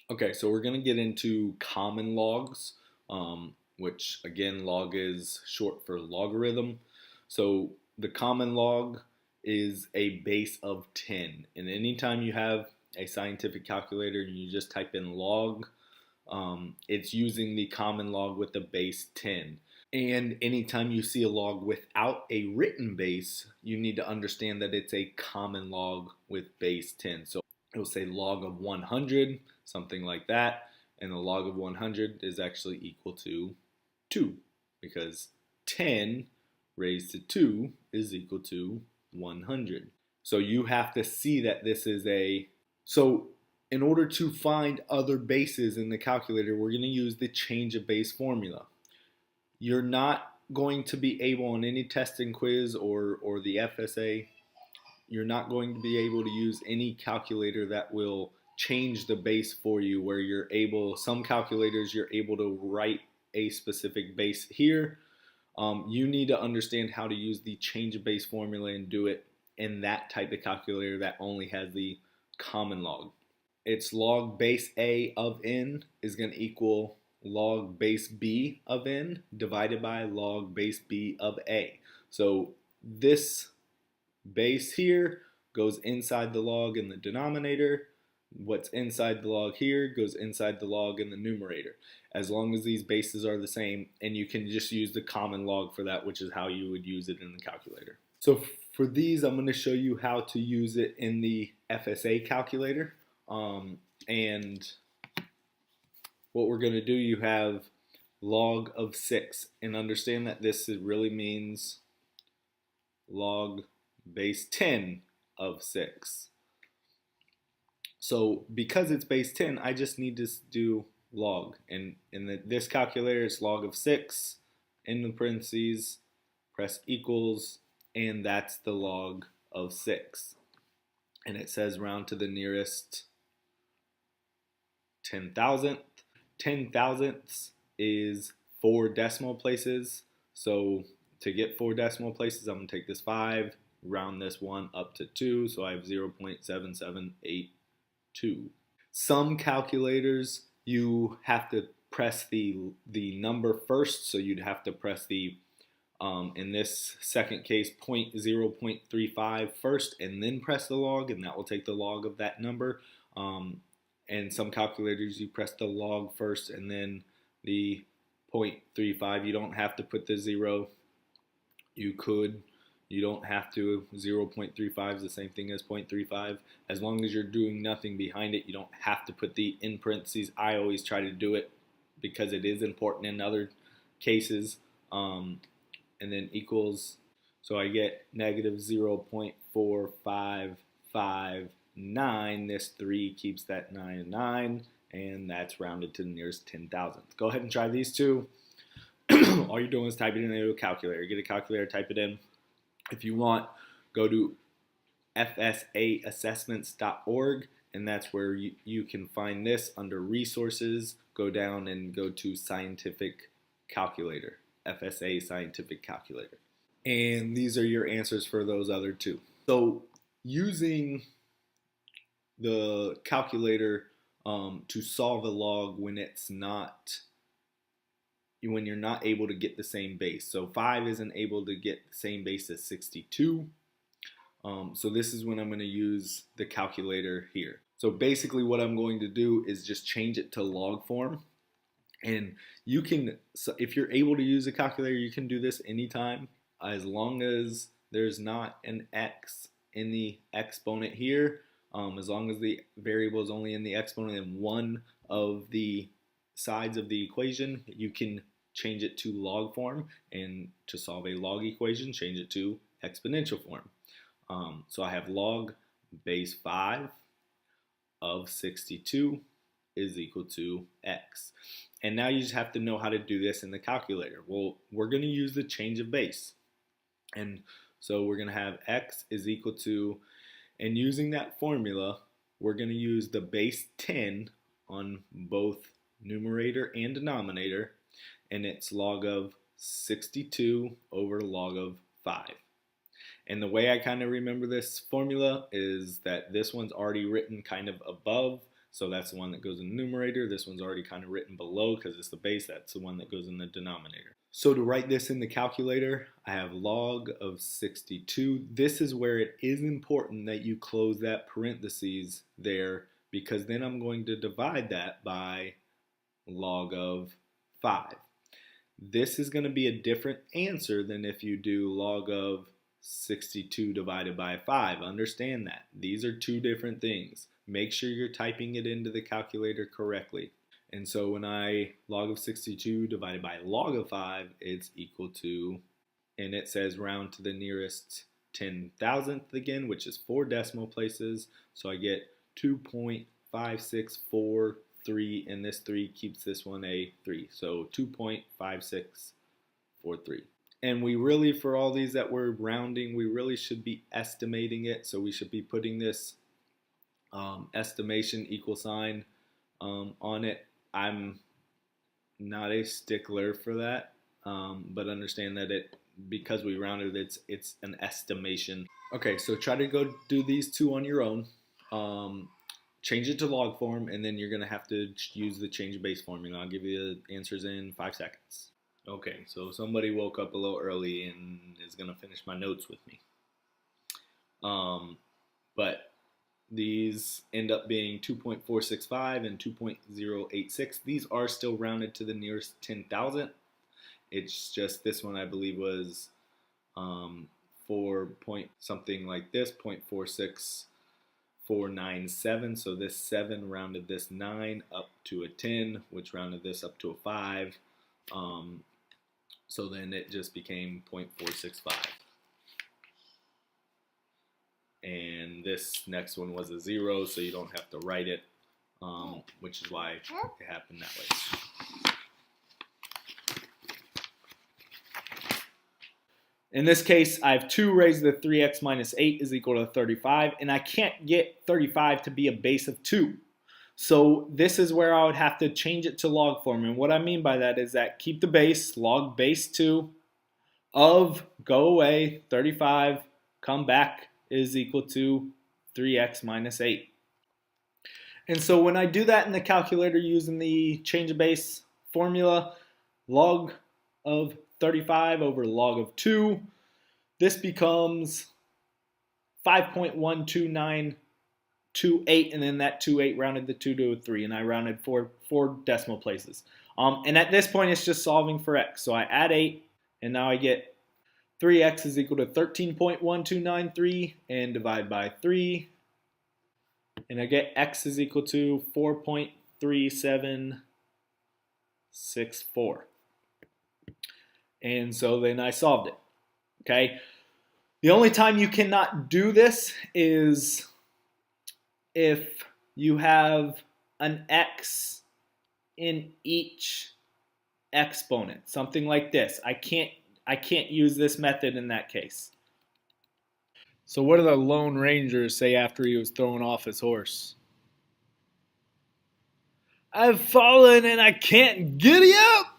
Okay, so we're going to get into common logs, which again, log is short for logarithm. So the common log is a base of 10. And anytime you have a scientific calculator and you just type in log, it's using the common log with the base 10. And anytime you see a log without a written base, you need to understand that it's a common log with base 10. So it'll say log of 100, something like that. And the log of 100 is actually equal to 2 because 10 raised to 2 is equal to 100. So you have to see that this is a... So in order to find other bases in the calculator, we're going to use the change of base formula. You're not going to be able on any testing quiz or the FSA, you're not going to be able to use any calculator that will change the base for you where you're able, some calculators you're able to write a specific base here. You need to understand how to use the change of base formula and do it in that type of calculator that only has the common log. It's log base A of n is going to equal log base B of n divided by log base B of A. So this base here goes inside the log in the denominator. What's inside the log here goes inside the log in the numerator, as long as these bases are the same, and you can just use the common log for that, which is how you would use it in the calculator. So for these, I'm going to show you how to use it in the FSA calculator. And what we're going to do, you have log of 6, and understand that this really means log base 10 of 6. So because it's base 10, I just need to do log. And in this calculator, it's log of 6, in the parentheses, press equals, and that's the log of 6. And it says round to the nearest 10,000th. 10,000ths is 4 decimal places. So to get 4 decimal places, I'm going to take this 5, round this 1 up to 2, so I have 0.7782. Some calculators, you have to press the number first, so you'd have to press the, in this second case, 0.35 first, and then press the log, and that will take the log of that number. And some calculators, you press the log first and then the 0.35. You don't have to put the 0. You could. You don't have to. 0.35 is the same thing as 0.35. As long as you're doing nothing behind it, you don't have to put the in parentheses. I always try to do it because it is important in other cases. And then equals. So I get negative 0.4559. This 3 keeps that 9 and 9, and that's rounded to the nearest 10,000th. Go ahead and try these two. All you're doing is type it in a calculator. Get a calculator, type it in. If you want, go to fsaassessments.org, and that's where you can find this under resources. Go down and go to scientific calculator, FSA scientific calculator. And these are your answers for those other two. So using the calculator to solve a log when you're not able to get the same base. So 5 isn't able to get the same base as 62. So this is when I'm going to use the calculator here. So basically what I'm going to do is just change it to log form. And you can, if you're able to use a calculator, you can do this anytime, as long as there's not an x in the exponent here. As long as the variable is only in the exponent and one of the sides of the equation, you can change it to log form, and to solve a log equation, change it to exponential form. So I have log base 5 of 62 is equal to x. And now you just have to know how to do this in the calculator. Well, we're going to use the change of base. And so we're going to have x is equal to, and using that formula, we're going to use the base 10 on both numerator and denominator, and it's log of 62 over log of 5. And the way I kind of remember this formula is that this one's already written kind of above So that's the one that goes in the numerator. This one's already kind of written below because it's the base. That's the one that goes in the denominator. So to write this in the calculator, I have log of 62. This is where it is important that you close that parentheses there, because then I'm going to divide that by log of 5. This is going to be a different answer than if you do log of 62 divided by 5. Understand that. These are two different things. Make sure you're typing it into the calculator correctly. And so when I log of 62 divided by log of 5, it's equal to, and it says round to the nearest 10,000th again, which is 4 decimal places. So I get 2.5643, and this 3 keeps this one a 3. So 2.5643. And we really, for all these that we're rounding, we really should be estimating it. So we should be putting this estimation equal sign on it. I'm not a stickler for that, but understand that because we rounded it's an estimation. Okay, so try to go do these two on your own. Change it to log form, and then you're going to have to use the change base formula. I'll give you the answers in 5 seconds. Okay, so somebody woke up a little early and is going to finish my notes with me. But these end up being 2.465 and 2.086. These are still rounded to the nearest 10,000. It's just this one I believe was 4 point something like this, 0.46497. So this 7 rounded this 9 up to a 10, which rounded this up to a 5. So then it just became 0.465. And this next one was a 0, so you don't have to write it, which is why it happened that way. In this case, I have 2 raised to the 3x minus 8 is equal to 35, and I can't get 35 to be a base of 2. So this is where I would have to change it to log form. And what I mean by that is that keep the base, log base 2 of, go away, 35, come back, is equal to 3x minus 8. And so when I do that in the calculator using the change of base formula, log of 35 over log of 2, this becomes 5.12928, and then that 28 rounded the 2 to a 3, and I rounded 4 decimal places. And at this point, it's just solving for x. So I add 8, and now I get 3x is equal to 13.1293 and divide by 3. And I get x is equal to 4.3764. And so then I solved it. Okay. The only time you cannot do this is if you have an x in each exponent. Something like this. I can't use this method in that case. So what did the Lone Ranger say after he was thrown off his horse? I've fallen and I can't giddy up.